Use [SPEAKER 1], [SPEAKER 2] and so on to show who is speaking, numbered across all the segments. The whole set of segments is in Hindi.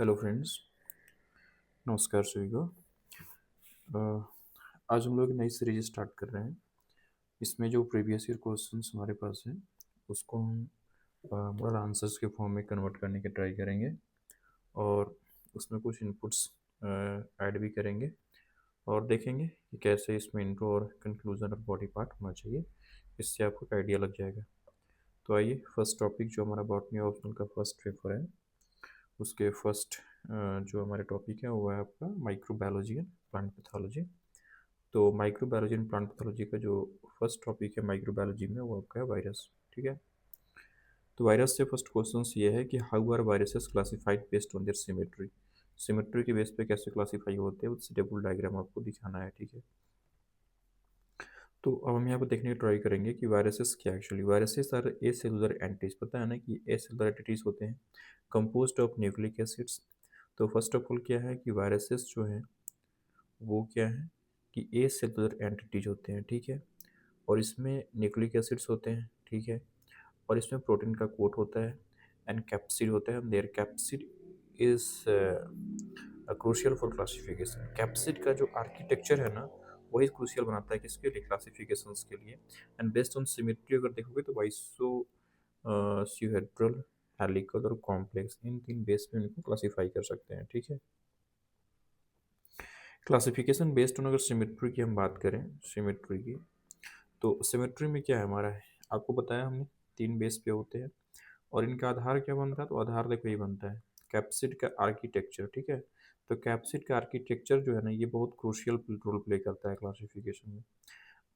[SPEAKER 1] Hello friends. नमस्कार सभी को। अ, आज हम लोग एक नई सीरीज स्टार्ट कर रहे हैं। इसमें जो प्रीवियस ईयर क्वेश्चंस हमारे पास हैं उसको हम मॉडल आंसर्स के फॉर्म में कन्वर्ट करने की ट्राई करेंगे और उसमें कुछ इनपुट्स ऐड भी करेंगे और देखेंगे कि कैसे इसमें इंट्रो और कंक्लूजन और बॉडी पार्ट होना चाहिए। इससे आपको एक आइडिया लग जाएगा। तो आइए, फर्स्ट टॉपिक जो हमारा बॉटनी ऑप्शनल का फर्स्ट पेपर है उसके फर्स्ट जो हमारे टॉपिक है वो है आपका माइक्रोबायोलॉजी एंड प्लांट पैथोलॉजी। तो माइक्रोबायोलॉजी एंड प्लांट पैथोलॉजी का जो फर्स्ट टॉपिक है माइक्रोबायोलॉजी में वो आपका है वायरस। ठीक है। तो वायरस से फर्स्ट क्वेश्चन ये है कि how are viruses classified based on their symmetry. Symmetry के बेस पे कैसे क्लासीफाई होते हैं उससे टेबल डायग्राम आपको दिखाना है। ठीक है। तो अब हम यहाँ पे देखने की ट्राई करेंगे कि वायरसेस क्या actually. Viruses are acellular entities. पता है ना कि ए सेलुलर एंटिटीज होते हैं कंपोज्ड ऑफ न्यूक्लिक एसिड्स। तो फर्स्ट ऑफ ऑल क्या है कि वायरसेस जो है वो क्या है कि ए सेलुलर एंटिटीज होते हैं। ठीक है। और इसमें न्यूक्लिक एसिड्स होते हैं। ठीक है। और इसमें प्रोटीन का कोट होता है एंड कैप्सिड होता है। Their capsid is crucial for classification. Capsid का जो आर्किटेक्चर है ना वही क्रूशियल बनाता है किसके लिए, क्लासिफिकेशंस के लिए। एंड बेस्ड ऑन सिमेट्री अगर देखोगे तो वाइसो स्यूहेड्रल, हेलिकल और कॉम्प्लेक्स, इन तीन बेस पे इनको क्लासिफाई कर सकते हैं। ठीक है। क्लासिफिकेशन बेस्ड ऑन अगर सिमेट्री की हम बात करें, सिमेट्री की, तो सिमेट्री में क्या है हमारा है, आपको बताया हमने तीन बेस पे होते हैं और इनका आधार क्या बनता है। तो आधार देखो ये बनता है कैप्सिड का आर्किटेक्चर। ठीक है। तो कैप्सिड का आर्किटेक्चर जो है ना ये बहुत क्रूशियल रोल प्ले करता है क्लासिफिकेशन में।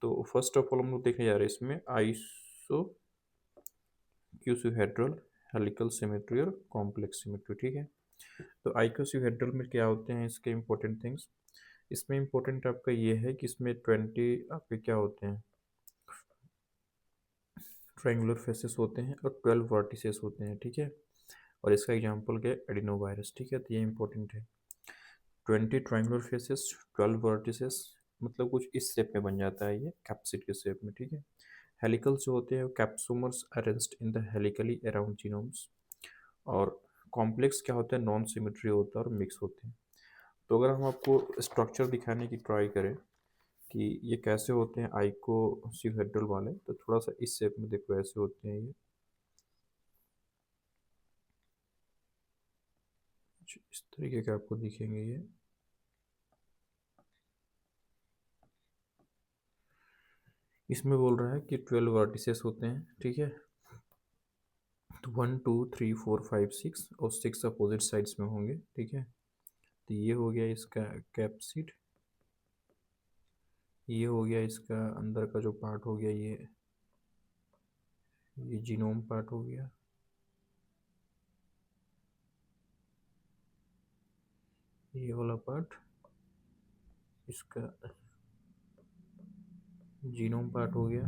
[SPEAKER 1] तो फर्स्ट ऑफ ऑल हम लोग देखें यार इसमें आइसो क्यूसीहेड्रल, हेलिकल सिमेट्री और कॉम्प्लेक्स सिमेट्री। ठीक है। तो आइकोसीहेड्रल में क्या होते हैं इसके इंपॉर्टेंट थिंग्स। इसमें इंपॉर्टेंट आपका ये है कि इसमें 20 आपके क्या होते हैं, ट्रायंगुलर फेसेस होते हैं और 12 वर्टिसेस होते हैं। ठीक है। और इसका एग्जांपल क्या है, एडिनो वायरस। ठीक है। तो ये इंपॉर्टेंट है। 20 ट्रायंगुलर फेसेस, 12 वर्टिसेस, मतलब कुछ इस शेप में बन जाता है ये कैप्सिड के शेप में। ठीक है। हेलिकल्स जो होते हैं capsomeres arranged in the helically around genomes. और कॉम्प्लेक्स क्या होता है, नॉन सिमेट्री होता है और मिक्स होते हैं। तो अगर हम आपको स्ट्रक्चर दिखाने की ट्राई करें कि ये कैसे होते हैं आइकोसिहेड्रल वाले, तो थोड़ा सा इस शेप में देखो ऐसे होते हैं ये कुछ इस तरीके के आपको दिखेंगे ये। इसमें बोल रहा है कि 12 वर्टिसेस होते हैं। ठीक है। तो 1 2 3 4 5 6 और 6 अपोजिट साइड्स में होंगे। ठीक है। तो ये हो गया इसका कैप्सिड, ये हो गया इसका अंदर का जो पार्ट हो गया ये जीनोम पार्ट हो गया। ये वाला पार्ट इसका जीनोम पार्ट हो गया।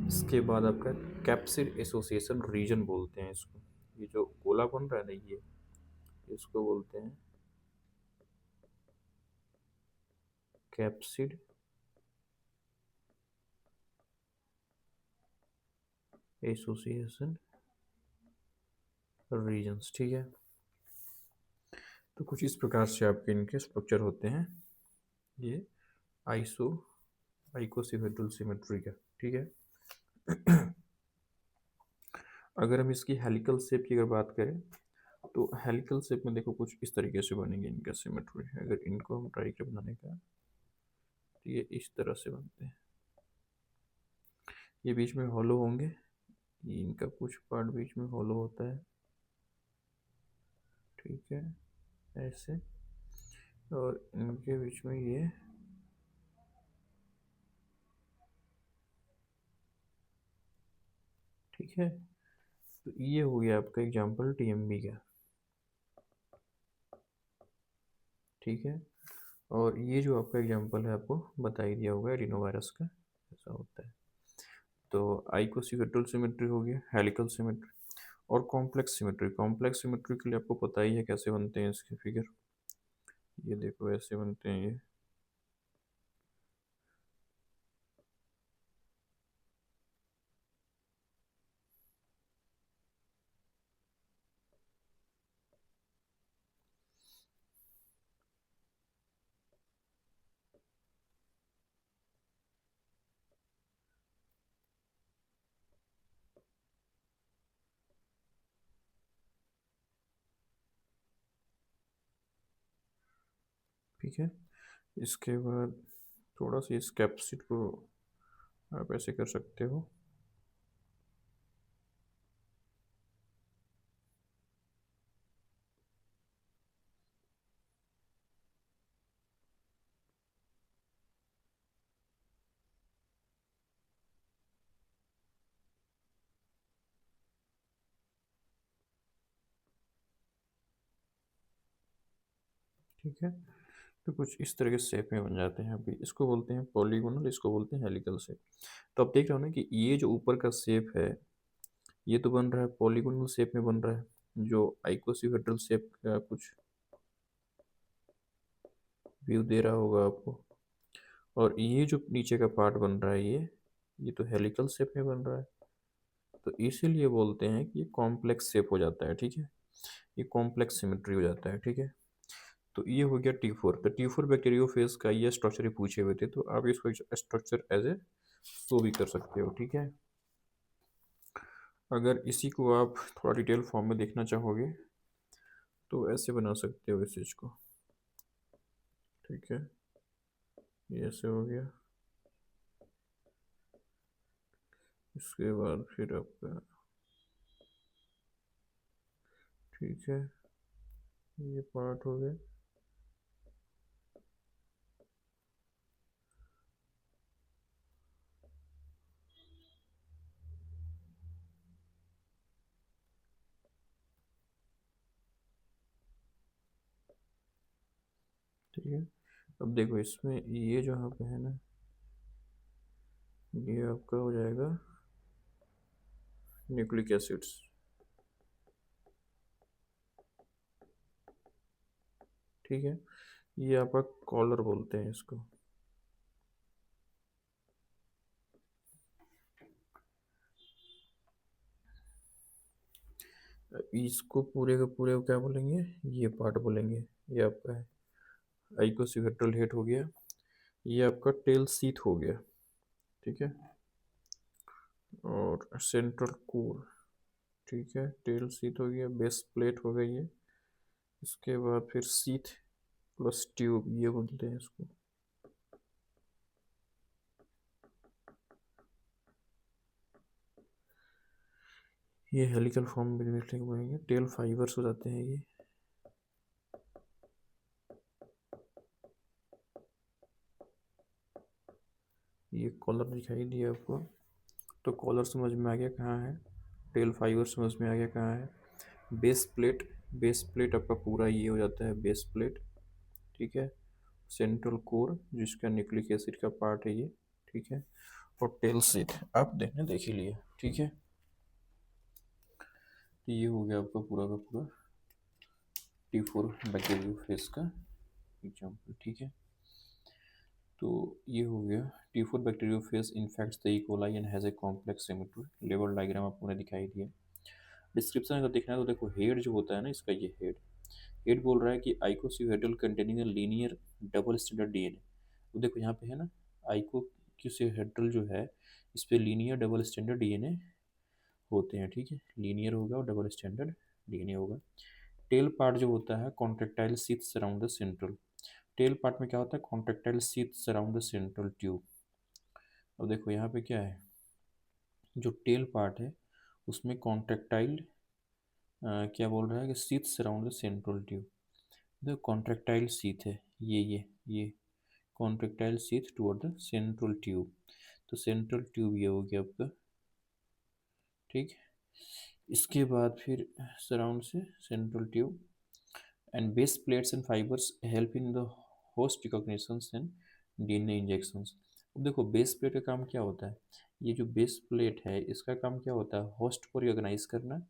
[SPEAKER 1] इसके बाद आपका कैप्सिड एसोसिएशन रीजन बोलते हैं इसको। ये जो गोला बन रहा है ना ये इसको बोलते हैं कैप्सिड एसोसिएशन रीजन्स। ठीक है। तो कुछ इस प्रकार से आपके इनके स्ट्रक्चर होते हैं ये आइसो आइकोसिहेड्रल सिमेट्री का। ठीक है। अगर हम इसकी हेलिकल शेप की अगर बात करें तो हेलिकल शेप में देखो कुछ इस तरीके से बनेंगे इनका सिमेट्री। अगर इनको हम ट्राई करें बनाने का तो ये इस तरह से बनते हैं। ये बीच में हॉलो होंगे, ये इनका कुछ पार्ट बीच में हॉलो होता है। ठीक है। ऐसे। और इनके बीच में ये ठीक है। तो ये हो गया आपका एग्जांपल टीएमबी का। ठीक है। और ये जो आपका एग्जांपल है आपको बता ही दिया होगा एडिनो वायरस का ऐसा होता है। तो आइकोसिहेड्रल सिमेट्री हो गया, हेलिकल सिमेट्री और कॉम्प्लेक्स सिमेट्री। कॉम्प्लेक्स सिमेट्री के लिए आपको पता ही है कैसे बनते हैं इसके फिगर। ये देखो ऐसे बनते हैं ये। ठीक है। इसके बाद थोड़ा सा इस कैप्सिट को आप ऐसे कर सकते हो। ठीक है, तो कुछ इस तरह के शेप में बन जाते हैं। अभी इसको बोलते हैं पॉलीगोनल, इसको बोलते हैं हेलिकल शेप। तो आप देख रहे हो ना कि ये जो ऊपर का शेप है, ये तो बन रहा है पॉलीगोनल शेप में बन रहा है, जो आइकोसाहेड्रल शेप का कुछ व्यू दे रहा होगा आपको। और ये जो नीचे का पार्ट बन रहा है, ये तो हेलिकल शेप में बन रहा है। तो इसीलिए बोलते हैं कि ये कॉम्प्लेक्स शेप हो जाता है। ठीक है, ये कॉम्प्लेक्स सिमेट्री हो जाता है। ठीक है, तो ये हो गया T4। तो T4 बैक्टीरियोफेज का ये स्ट्रक्चर ही पूछे हुए थे, तो आप इसको स्ट्रक्चर एज ए शो भी कर सकते हो। ठीक है, अगर इसी को आप थोड़ा डिटेल फॉर्म में देखना चाहोगे तो ऐसे बना सकते हो इस चीज़ को। ठीक है, ये ऐसे हो गया। इसके बाद फिर आपका, ठीक है, ये पार्ट हो गया। ठीक है, अब देखो इसमें ये जो यहाँ पे है ना, ये आपका हो जाएगा न्यूक्लिक एसिड्स। ठीक है, ये आपका कॉलर बोलते हैं इसको। इसको पूरे का पूरे को क्या बोलेंगे, ये पार्ट बोलेंगे। ये आपका है आइकोसिहेड्रल हेड हो गया, ये आपका टेल सीथ हो गया। ठीक है, और सेंट्रल कोर। ठीक है, टेल सीथ हो गया, बेस प्लेट हो गई है। इसके बाद फिर सीथ प्लस ट्यूब, ये बोलते हैं इसको। ये हेलिकल फॉर्म में देखने को मिलेंगे, टेल फाइबर्स हो जाते हैं ये। कॉलर दिखाई दिया आपको, तो कॉलर समझ में आ गया कहाँ है, टेल फाइबर समझ में आ गया कहाँ है। बेस प्लेट, बेस प्लेट आपका पूरा ये हो जाता है बेस प्लेट। ठीक है, सेंट्रल कोर जिसका न्यूक्लिक एसिड का पार्ट है ये। ठीक है, और टेल सीट आप देखने देख ही लिए। ठीक है, तो ये हो गया आपका पूरा का पूरा T4 बैक्टीरियो फेस का एग्जाम्पल। ठीक है, तो ये हो गया T4 bacterio face infects the E coli and has a complex symmetry. Level diagram आपको ने दिखाई दिया। डिस्क्रिप्शन अगर देखना है तो देखो, हेड जो होता है ना इसका, ये हेड, हेड बोल रहा है कि icosahedral containing a linear double standard DNA. तो देखो यहाँ पे है ना, आइकोसिहेड्रल जो है, इस पे लीनियर डबल स्टैंडर्ड डीएनए होते हैं। ठीक है, लीनियर होगा और डबल स्टैंडर्ड डीएनए होगा। टेल पार्ट जो होता है contractile sheath surround the central. Tail part में क्या होता है, contractile sheath surround the central tube. अब देखो यहाँ पे क्या है, जो टेल पार्ट है उसमें कॉन्ट्रेक्टाइल क्या बोल रहा है कि sheath surround the central tube. देखो कॉन्ट्रेक्टाइल शीथ है ये contractile sheath toward the central tube. तो सेंट्रल ट्यूब ये हो गया आपका। ठीक, इसके बाद फिर सराउंड से central tube and base plates and fibres help in the host recognitions and DNA injections. अब देखो बेस प्लेट का काम क्या होता है, ये जो बेस प्लेट है इसका काम क्या होता है, होस्ट को रिकॉग्नाइज करना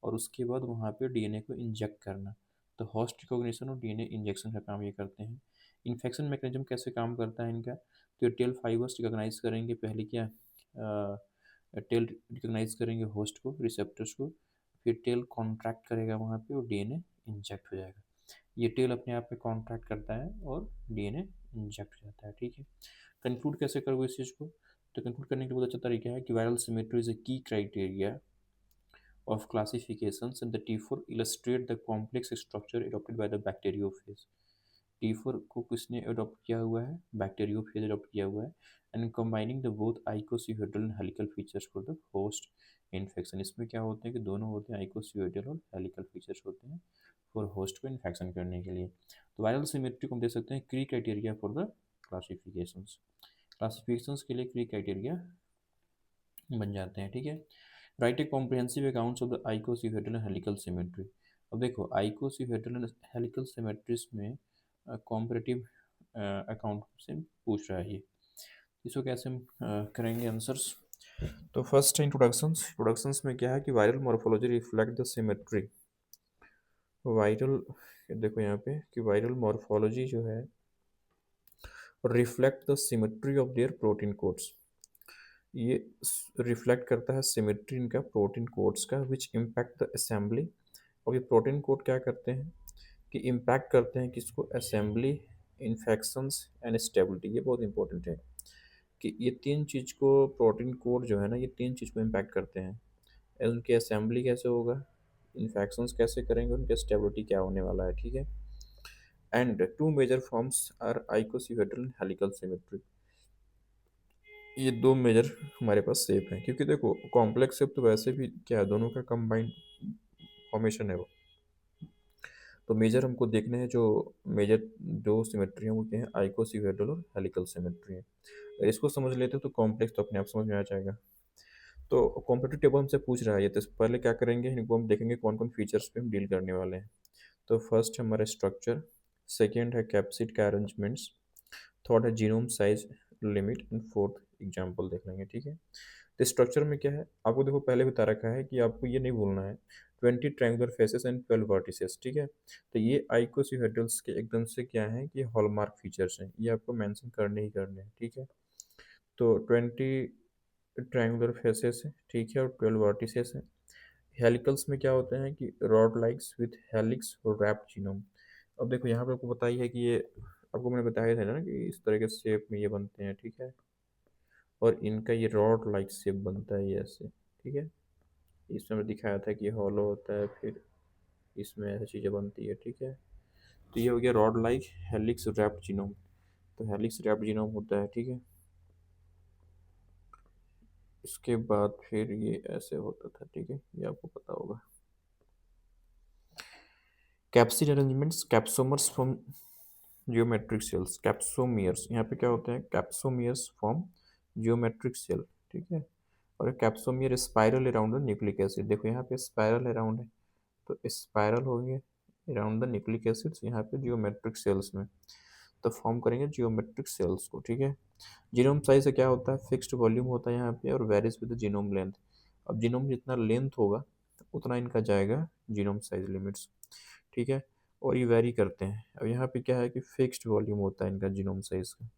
[SPEAKER 1] और उसके बाद वहाँ पे डीएनए को इंजेक्ट करना। तो होस्ट रिकॉग्निशन और डीएनए इंजेक्शन का काम ये करते हैं। इन्फेक्शन मैकेनिज्म कैसे काम करता है इनका, तो टेल फाइबर्स रिकॉग्नाइज करेंगे पहले क्या, टेल रिकॉग्नाइज करेंगे होस्ट को, रिसेप्टर्स को, फिर टेल कॉन्ट्रैक्ट करेगा वहाँ पे और डीएनए इंजेक्ट हो जाएगा। ये टेल अपने आप में कॉन्ट्रैक्ट करता है और डीएनए इंजेक्ट हो जाता है। ठीक है, कंक्लूड कैसे करोगे इस चीज़ को, तो कंक्लूड करने का बहुत अच्छा तरीका है कि viral symmetry is a key criteria of classifications and the T4 illustrate the complex structure adopted by the bacteriophage. T4 को किसने अडॉप्ट किया हुआ है? बैक्टीरियोफेज अडॉप्ट किया हुआ है। And combining the both icosahedral and helical features for the host infection. इसमें क्या होते हैं कि दोनों होते हैं, आइकोसिहेड्रल और हेलिकल फीचर्स होते हैं फॉर होस्ट को इन्फेक्शन करने के लिए। तो वायरल सिमेट्री को हम देख सकते हैं key criteria for the classifications. Classifications के लिए क्री क्राइटेरिया बन जाते हैं, ठीक है। Write a comprehensive accounts of the icosahedral and helical symmetry. अब देखो आइकोसिहेड्रल एंड हेलिकल सिमेट्रीज में कॉम्परेटिव अकाउंट से पूछ रहा है ये। इसको कैसे हम करेंगे आंसर्स? तो फर्स्ट है इंट्रोडक्शंस। इंट्रोडक्शंस में क्या है कि viral morphology reflect the symmetry. Viral, देखो यहाँ पे कि वायरल मॉर्फोलॉजी जो है reflect the symmetry of their protein codes. ये रिफ्लेक्ट करता है सिमेट्री इनका प्रोटीन कोड्स का, विच इम्पैक्ट द असेंबली। और ये प्रोटीन कोड क्या करते हैं कि इम्पैक्ट करते हैं किसको? Assembly, infections and stability. ये बहुत इंपॉर्टेंट है कि ये तीन चीज़ को, प्रोटीन कोड जो है ना, ये तीन चीज़ को इम्पैक्ट करते हैं। उनकी असेंबली कैसे होगा, इन्फेक्शंस कैसे करेंगे, उनकी स्टेबिलिटी क्या होने वाला है, ठीक है। And two major forms are icosahedral helical symmetry. ये दो मेजर हमारे पास शेप हैं, क्योंकि देखो कॉम्प्लेक्स शेप तो वैसे भी क्या है, दोनों का कंबाइंड फॉर्मेशन है वो। तो मेजर हमको देखने हैं, जो मेजर दो सिमेट्री हैं वो क्या है, आइकोसिहेड्रल और हेलिकल सिमेट्री है। अगर इसको समझ लेते हो तो कॉम्प्लेक्स तो अपने आप समझ में आ जाएगा। तो कॉम्पिटिटिव टेबल हमसे पूछ रहा है ये, तो पहले क्या करेंगे, इनको हम देखेंगे कौन कौन फीचर्स पे हम डील करने वाले हैं। तो फर्स्ट है हमारा स्ट्रक्चर, सेकेंड है कैप्सिड का अरेंजमेंट्स, थर्ड है genome size limit, and fourth example देख लेंगे, ठीक है। तो स्ट्रक्चर में क्या है, आपको देखो पहले बता रखा है कि आपको ये नहीं भूलना है 20 ट्रायंगुलर फेसेस एंड 12 वर्टिसेस, ठीक है। तो ये आइकोसिहेड्रल्स के एकदम से क्या है कि हॉलमार्क फीचर्स हैं, ये आपको मेंशन करने ही करने हैं, ठीक है। तो 20 ट्रायंगुलर फेसेस है, ठीक है, और 12 वर्टिसेस है। हेलिकल्स में क्या होते हैं कि रॉड लाइक्स विथ हेलिक्स और रैप जीनोम। अब देखो यहाँ पे आपको बताई है कि ये, आपको मैंने बताया था ना कि इस तरह के शेप में ये बनते हैं, ठीक है। और इनका ये रॉड लाइक शेप बनता है ये ऐसे, ठीक है। इसमें मैं दिखाया था कि ये हॉलो होता है, फिर इसमें ऐसी चीज़ें बनती है, ठीक है। तो ये हो गया rod like helix wrapped genome. तो हेलिक्स रैप्ड जीनोम होता है, ठीक है। इसके बाद फिर ये ऐसे होता था, ठीक है, ये आपको पता होगा। Capsid arrangements, capsomers from geometric cells, capsomeres. यहाँ पे क्या होते हैं, कैप्सोमियर्स फ्रॉम जियोमेट्रिक सेल, ठीक है। और capsomere spiral around the nucleic acid. देखो यहाँ पे स्पाइरल अराउंड है, तो स्पाइरल हो गया अराउंड द न्यूक्लिक एसिड्स यहाँ पे जियोमेट्रिक सेल्स में, तो फॉर्म करेंगे जियोमेट्रिक सेल्स को, ठीक है। जीनोम साइज से क्या होता है, फिक्स्ड वॉल्यूम होता है यहाँ पे, और वेरीज विद जीनोम लेंथ। अब जीनोम जितना लेंथ होगा उतना इनका जाएगा जीनोम साइज लिमिट्स, ठीक है। और ये वेरी करते हैं। अब यहाँ पे क्या है कि फिक्स्ड वॉल्यूम होता है इनका जीनोम साइज का,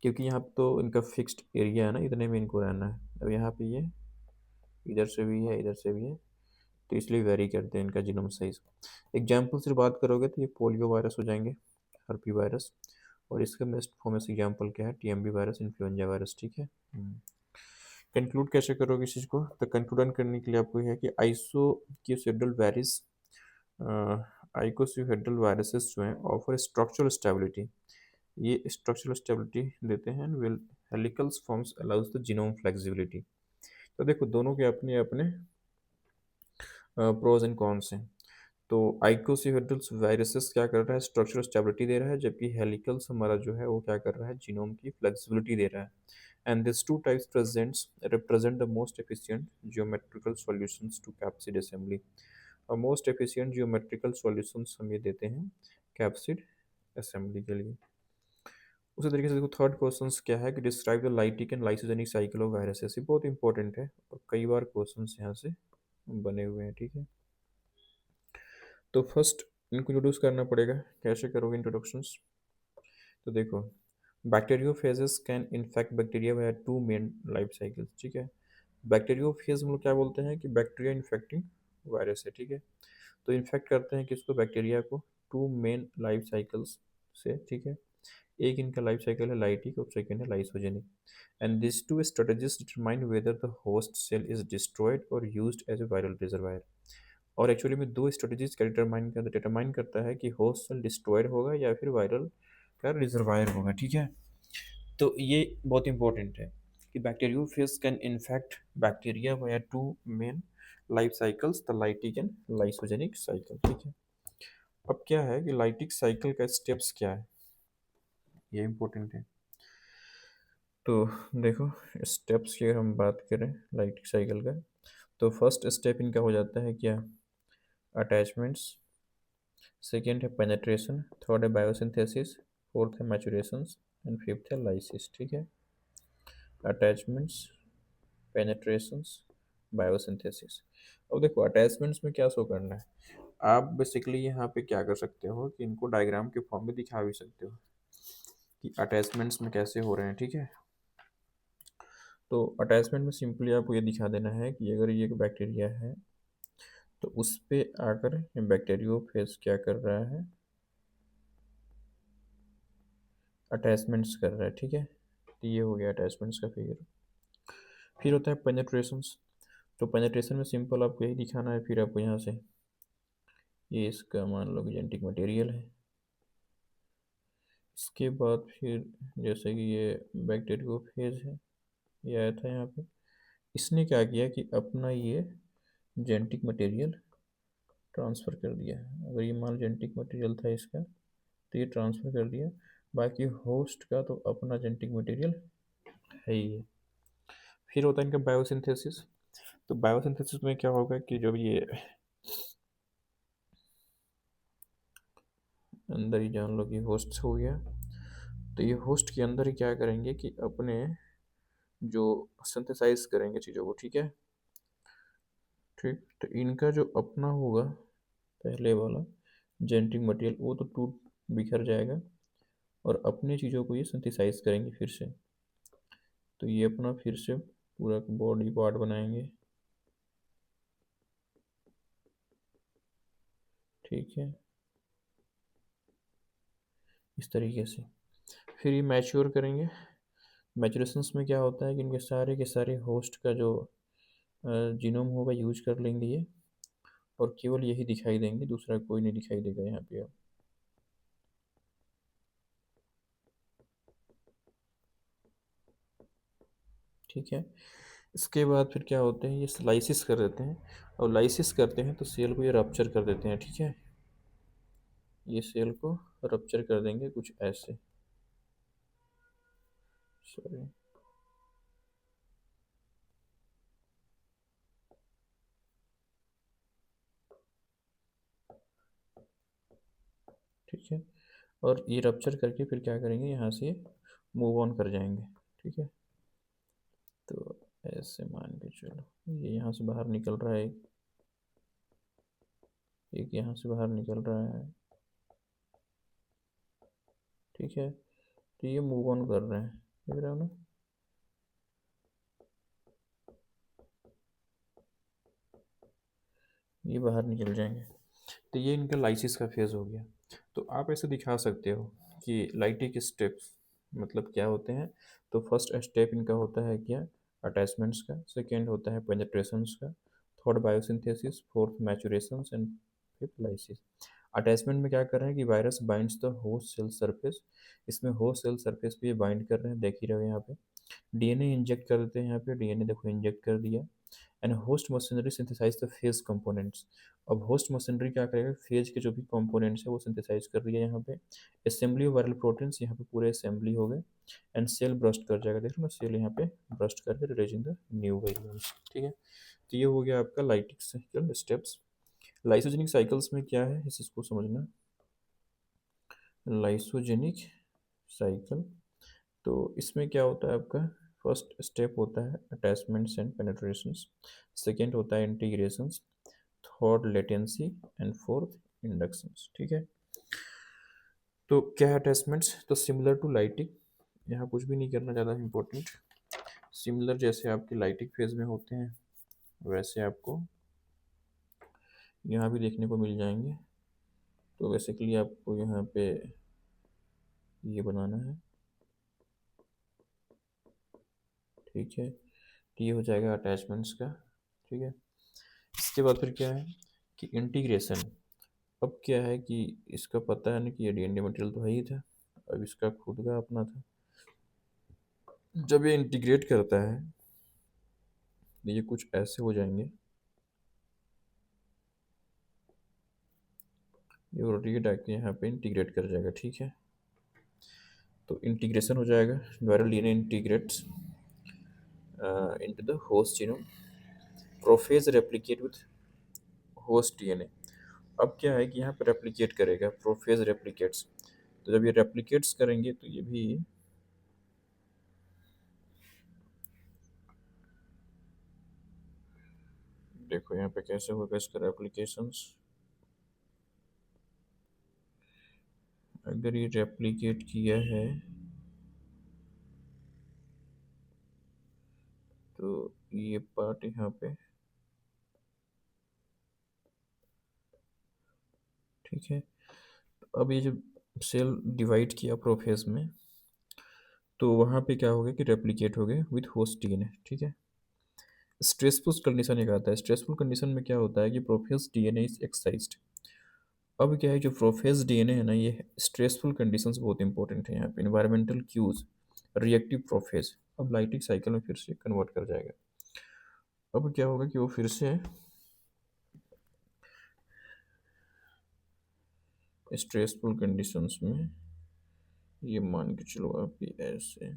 [SPEAKER 1] क्योंकि यहाँ पे तो इनका फिक्स्ड एरिया है ना, इतने में इनको रहना है। अब यहाँ पे ये इधर से भी है, इधर से भी है, तो इसलिए वेरी करते हैं इनका जीनोम साइज। एग्जाम्पल से बात करोगे तो ये पोलियो वायरस हो जाएंगे, हर्पी वायरस। और इसका बेस्ट फॉर्मेस्ट एग्जाम्पल क्या है, टीएमबी वायरस, इन्फ्लुएंजा वायरस, ठीक है। कंक्लूड कैसे करोगे इस चीज़ को? तो कंक्लूड करने के लिए आपको यह है कि आइसोक्यूसिडल वायरस, आइकोसिहेड्रल वायरसेस जो हैं ऑफर स्ट्रक्चरल स्टेबिलिटी, ये स्ट्रक्चरल स्टेबिलिटी देते हैं। Will helicals forms allows the genome flexibility. तो देखो दोनों के अपने अपने प्रोज एंड कॉन्स हैं। तो आइकोसिहेड्रल्स वायरसेस क्या कर रहा है, स्ट्रक्चरल स्टेबिलिटी दे रहा है, जबकि हेलिकल्स हमारा जो है वो क्या कर रहा है, जीनोम की फ्लेक्सिबिलिटी दे रहा है। And this two types presents represent the most efficient geometrical solutions to capsid assembly. और मोस्ट एफिशिएंट जियोमेट्रिकल सॉल्यूशंस हम ये देते हैं कैप्सिड असेंबली के लिए। उसी तरीके से देखो थर्ड क्वेश्चन क्या है कि describe the lytic and lysogenic cycle of viruses. ये बहुत इंपॉर्टेंट है और कई बार क्वेश्चन यहाँ से बने हुए हैं, ठीक है। तो फर्स्ट इनको इंट्रोड्यूस करना पड़ेगा, कैसे करोगे इंट्रोडक्शंस? तो देखो bacteriophages can infect bacteria by two main life cycles, ठीक है। बैक्टीरियोफेज हम लोग क्या बोलते हैं कि बैक्टीरिया इन्फेक्टिंग वायरस है, ठीक है। तो इन्फेक्ट करते हैं किसको, बैक्टीरिया को, टू मेन लाइफ साइकिल्स से, ठीक है। एक इनका लाइफ साइकिल है लाइटिक और सेकेंड है lysogenic. And this two strategies determine whether the host cell is destroyed और used as a viral reservoir. और एक्चुअली में दो स्ट्रेटजीज का डिटरमाइन करता है कि होस्ट सेल डिस्ट्रॉयड होगा या फिर वायरल का रिजर्वायर होगा, ठीक है। तो ये बहुत इंपॉर्टेंट है कि bacteriophage can infect bacteria via two main life cycles, the lytic and lysogenic cycle, ठीक है। अब क्या है कि लाइटिक साइकिल का स्टेप्स क्या है, ये इंपॉर्टेंट है। तो देखो, स्टेप्स की अगर हम बात करें लाइटिक साइकिल का, तो फर्स्ट स्टेप इनका हो जाता है क्या, अटैचमेंट्स। सेकेंड है पेनेट्रेशन, थर्ड है बायोसिंथेसिस, फोर्थ है मैचुरेशंस एंड फिफ्थ है लाइसिस, ठीक है। Attachments, penetrations, biosynthesis. अब देखो अटैचमेंट्स में क्या शो करना है, आप बेसिकली यहाँ पे क्या कर सकते हो कि इनको डायग्राम के फॉर्म में दिखा भी सकते हो कि अटैचमेंट्स में कैसे हो रहे हैं, ठीक है। तो अटैचमेंट में सिंपली आपको ये दिखा देना है कि अगर ये एक बैक्टीरिया है तो उस पे आकर बैक्टीरियोफेज क्या कर रहा है, अटैचमेंट्स कर रहा है, ठीक है। तो ये हो गया अटैचमेंट्स का फिर होता है पेनेट्रेशंस। तो पेनेट्रेशन में सिंपल आपको यही दिखाना है, फिर आपको यहाँ से ये इसका मान लो कि जेनेटिक मटेरियल है। इसके बाद फिर जैसे कि ये बैक्टीरियोफेज है, ये आया था यहाँ पे, इसने क्या किया कि अपना ये जेनेटिक मटेरियल ट्रांसफ़र कर दिया है। अगर ये मान जेनेटिक मटेरियल था इसका तो ये ट्रांसफ़र कर दिया, बाकी होस्ट का तो अपना जेनेटिक मटेरियल है ही है। फिर होता है इनका बायोसिंथेसिस। तो बायोसिंथेसिस में क्या होगा कि जब ये अंदर ही जान लो कि होस्ट हो गया, तो ये होस्ट के अंदर ही क्या करेंगे कि अपने जो सिंथेसाइज करेंगे चीज़ों को, ठीक है। ठीक, तो इनका जो अपना होगा पहले वाला जेनेटिक मटेरियल वो तो टूट बिखर जाएगा और अपनी चीज़ों को ये सिंथेसाइज करेंगे फिर से। तो ये अपना फिर से पूरा बॉडी पार्ट बनाएंगे, ठीक है, इस तरीके से। फिर ये मैच्योर करेंगे। मैचुरेशंस में क्या होता है कि इनके सारे के सारे होस्ट का जो जीनोम होगा यूज कर लेंगे ये, और केवल यही दिखाई देंगे, दूसरा कोई नहीं दिखाई देगा यहाँ पे अब, ठीक है। इसके बाद फिर क्या होते हैं, ये लाइसिस कर देते हैं, और लाइसिस करते हैं तो सेल को ये रप्चर कर देते हैं, ठीक है। ये सेल को रप्चर कर देंगे कुछ ऐसे, सॉरी, ठीक है। और ये रप्चर करके फिर क्या करेंगे, यहाँ से मूव ऑन कर जाएंगे, ठीक है। तो ऐसे मान के चलो, ये यहाँ से बाहर निकल रहा है, एक यहाँ से बाहर निकल रहा है, ठीक है। तो ये मूव ऑन कर रहे हैं, देख रहे हो ना। ये बाहर निकल जाएंगे। तो ये इनका लाइसिस का फेज़ हो गया। तो आप ऐसे दिखा सकते हो कि लाइटिक स्टेप्स मतलब क्या होते हैं। तो फर्स्ट स्टेप इनका होता है क्या, अटैचमेंट्स का। सेकेंड होता है पेनेट्रेशंस का। Third biosynthesis, fourth maturations and fifth lysis. Attachment में क्या कर रहे हैं कि virus binds the host cell surface. इसमें होस्ट सेल सरफेस पे ये बाइंड कर रहे हैं, देख ही रहे हो यहाँ पे। डीएनए इंजेक्ट कर देते हैं यहाँ पे, डीएनए देखो इंजेक्ट कर दिया। And host machinery synthesise the phase components. अब होस्ट मशीनरी क्या करेगा, फेज के जो भी कंपोनेंट्स है वो सिंथेसाइज कर रही है यहाँ पे। असेंबली ऑफ वायरल प्रोटीन्स, यहाँ पे पूरे असेंबली हो गए। एंड सेल ब्रस्ट कर जाएगा, देखो ना सेल यहाँ पे ब्रस्ट करके रिलीजिंग द न्यू वेरिएंट्स, ठीक है। तो ये हो गया आपका lytic cycle steps. Lysogenic cycles में क्या है इसको समझना। लाइसोजेनिक साइकिल, तो इसमें क्या होता है आपका, फर्स्ट स्टेप होता है अटैचमेंट्स एंड पेनेट्रेशंस। सेकेंड होता है integrations. Third latency and fourth inductions, ठीक है। तो क्या है अटैचमेंट्स, तो सिमिलर टू लाइटिक, यहाँ कुछ भी नहीं करना ज़्यादा इंपॉर्टेंट। सिमिलर जैसे आपके लाइटिक फेज में होते हैं वैसे आपको यहाँ भी देखने को मिल जाएंगे। तो बेसिकली आपको यहाँ पे ये बनाना है, ठीक है। तो ये हो जाएगा अटैचमेंट्स का, ठीक है। इसके बाद फिर क्या है कि इंटीग्रेशन, अब क्या है कि इसका पता है ना कि ये डीएनए मटेरियल तो है ही था, अब इसका खुद का अपना था। जब ये इंटीग्रेट करता है तो ये कुछ ऐसे हो जाएंगे, ये रोटेट आके यहाँ पे इंटीग्रेट कर जाएगा, ठीक है। तो इंटीग्रेशन हो जाएगा, viral DNA integrates into the host genome, prophase replicate with host DNA. अब क्या है कि यहाँ पे रेप्लिकेट करेगा, प्रोफेज रेप्लिकेट्स। तो जब ये रेप्लिकेट्स करेंगे तो ये भी, देखो यहाँ पे कैसे होगा इसका रेप्लिकेशंस। अगर ये रेप्लिकेट किया है तो ये पार्ट यहाँ पे, ठीक है। तो अब ये जब सेल डिवाइड किया प्रोफेज में, तो वहाँ पे क्या होगा कि रेप्लिकेट हो गए विथ होस्ट डीएनए, ठीक है। स्ट्रेसफुल कंडीशन एक आता है, स्ट्रेसफुल कंडीशन में क्या होता है कि प्रोफेज डीएनए इज एक्साइज्ड। अब क्या है, जो प्रोफेज डीएनए है ना, ये स्ट्रेसफुल कंडीशंस बहुत इंपॉर्टेंट है यहाँ पे, इन्वायरमेंटल क्यूज, रिएक्टिव प्रोफेज। अब लाइटिक साइकिल में फिर से कन्वर्ट कर जाएगा। अब क्या होगा कि वो फिर से स्ट्रेसफुल कंडीशंस में, ये मान के चलो आप ये ऐसे,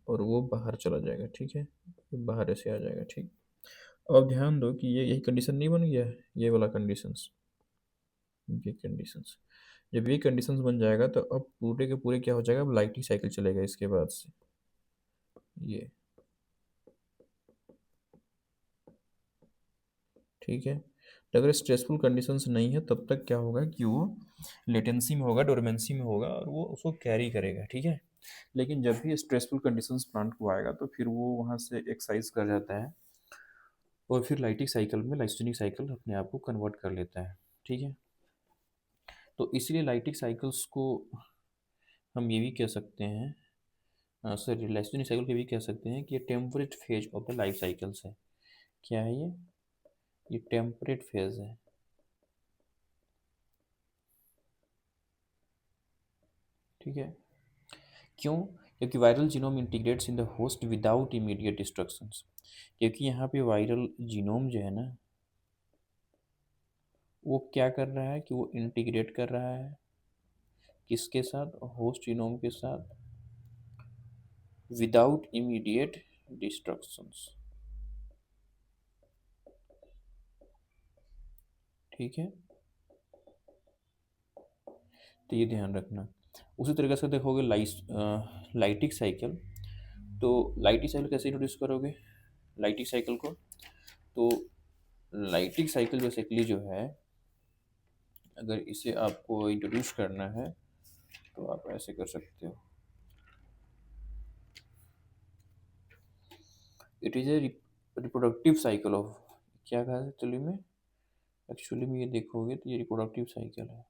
[SPEAKER 1] और वो बाहर चला जाएगा, ठीक है, ये बाहर ऐसे आ जाएगा, ठीक। अब ध्यान दो कि ये यही कंडीशन नहीं बन गया है, ये वाला कंडीशंस, ये कंडीशंस, जब ये कंडीशंस बन जाएगा तो अब पूरे के पूरे क्या हो जाएगा, अब लाइटिंग साइकिल चलेगा इसके बाद से, ये, ठीक है। तो अगर स्ट्रेसफुल कंडीशंस नहीं है तब तक क्या होगा कि वो लेटेंसी में होगा, डोरमेंसी में होगा, और वो उसको कैरी करेगा, ठीक है। लेकिन जब भी स्ट्रेसफुल कंडीशंस प्लांट को आएगा तो फिर वो वहाँ से एक्सरसाइज कर जाता है, और फिर लाइटिक साइकिल में लाइसोजेनिक साइकिल अपने आप को कन्वर्ट कर लेता है, ठीक है। तो इसलिए लाइटिक साइकिल्स को हम ये भी कह सकते हैं, सॉरी, लाइसोजेनिक साइकिल को भी कह सकते हैं कि ये temperate phase of the life cycles है। क्या है ये टेम्परेट फेज है, ठीक है। क्यों? क्योंकि viral genome integrates in the host without immediate destructions. क्योंकि यहाँ पे वायरल जीनोम जो है ना, वो क्या कर रहा है कि वो इंटीग्रेट कर रहा है किसके साथ, होस्ट जीनोम के साथ, विदाउट इमीडिएट डिस्ट्रक्शंस, ठीक है। तो ये ध्यान रखना। उसी तरीके से देखोगे लाइटिक साइकिल, तो लाइटिक साइकिल कैसे इंट्रोड्यूस करोगे लाइटिक साइकिल को, तो लाइटिक साइकिल बेसिकली जो है, अगर इसे आपको इंट्रोड्यूस करना है तो आप ऐसे कर सकते हो। It is a reproductive cycle of, क्या कहा है एक्चुअली में ये देखोगे तो ये रिप्रोडक्टिव साइकिल है।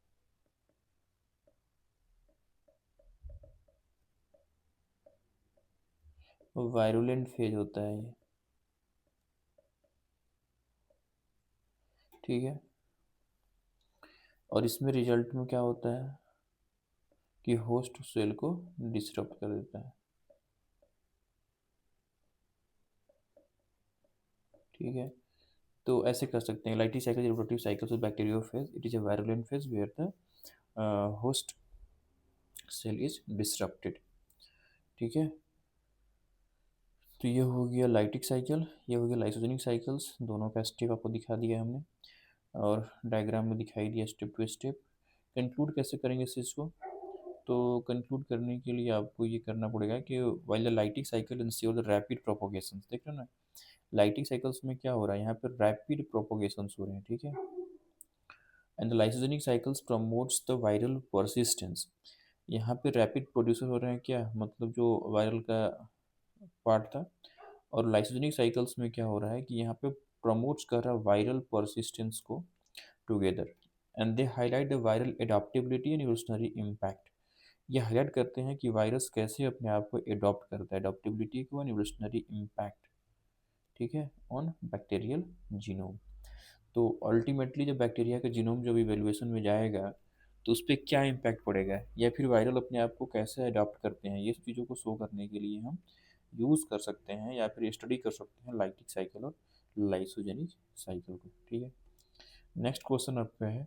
[SPEAKER 1] वायरुलेंट फेज होता है ये, ठीक है। और इसमें रिजल्ट में क्या होता है कि होस्ट सेल को डिस्टर्ब कर देता है, ठीक है। तो ऐसे कर सकते हैं, lytic cycle reproductive cycles of bacteriophage, it is a virulent phage where the host cell is disturbated, ठीक है। तो ये हो गया लाइटिक साइकिल, ये हो गया लाइसोजेनिक साइकिल्स, दोनों का स्टेप आपको दिखा दिया हमने, और डायग्राम में दिखाई दिया स्टेप टू स्टेप। कंक्लूड कैसे करेंगे इस चीज़ को, तो कंक्लूड करने के लिए आपको ये करना पड़ेगा कि while the lytic cycle ensure the rapid propagation, देख रहे हो ना, लाइटिक साइकिल्स में क्या हो रहा है, यहाँ पर रैपिड प्रोपोगेशन हो रहे हैं, ठीक है। And the lysogenic cycles promotes the viral persistence, यहाँ पे रैपिड प्रोड्यूसर हो रहे हैं, क्या मतलब जो वायरल का पार्ट था। और लाइसोजेनिक साइकिल्स में क्या हो रहा है कि यहाँ पे प्रमोट्स कर रहा है वायरल परसिस्टेंस को together, and they highlight the viral adaptability and evolutionary impact. ये हाईलाइट करते हैं कि वायरस कैसे अपने आप को एडॉप्ट करता है, एडॉप्टेबिलिटी को एंड इवोल्यूशनरी इम्पैक्ट, ठीक है, ऑन बैक्टीरियल जीनोम। तो अल्टीमेटली जब बैक्टीरिया का जीनोम जब इवैल्यूएशन में जाएगा, तो उस पे क्या इम्पैक्ट पड़ेगा या फिर वायरल अपने आप को कैसे अडॉप्ट करते हैं, ये चीज़ों को शो करने के लिए हम यूज़ कर सकते हैं या फिर स्टडी कर सकते हैं लाइटिक साइकिल और लाइसोजेनिक साइकिल को। ठीक है, नेक्स्ट क्वेश्चन आपका है